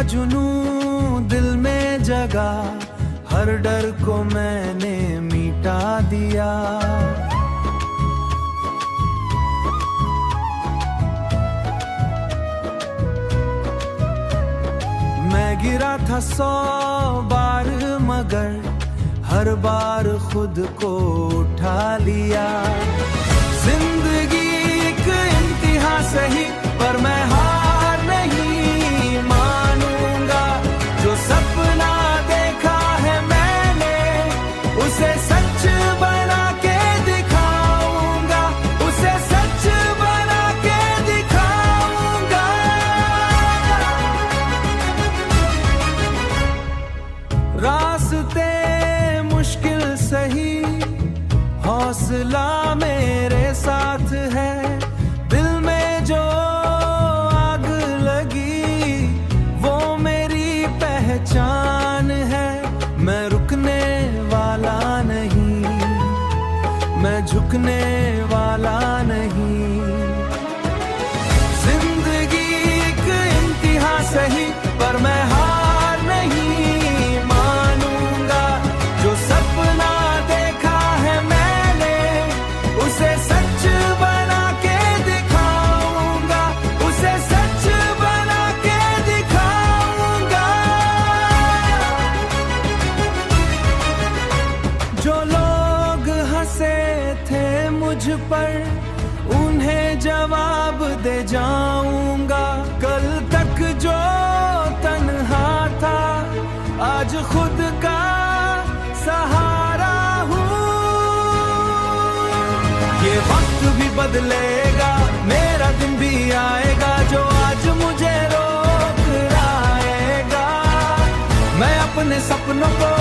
जुनू दिल में जगा, हर डर को मैंने मिटा दिया। मैं गिरा था 100 बार मगर हर बार खुद को उठा लिया। जिंदगी एक इम्तिहान सही पर मैं हार नहीं मानूंगा। जो सपना देखा है मैंने उसे सच बना के दिखाऊंगा, उसे सच बना के दिखाऊंगा। रास्ते मुश्किल सही, हौसला मेरे साथ है। दिल में जो आग लगी वो मेरी पहचान है। मैं रुकने वाला नहीं, मैं झुकने वाला नहीं। जिंदगी एक इम्तिहान सही पर मैं हार नहीं मानूंगा। जो सपना देखा है मैंने उसे सच बना के दिखाऊंगा, उसे सच बना के दिखाऊंगा। जो लोग हंसे थे मुझ पर उन्हें जवाब दे जाऊंगा। कल तक जो तन्हा था आज खुद का सहारा हूँ। ये वक्त भी बदलेगा, मेरा दिन भी आएगा जो आज मुझे रोक आएगा। मैं अपने सपनों को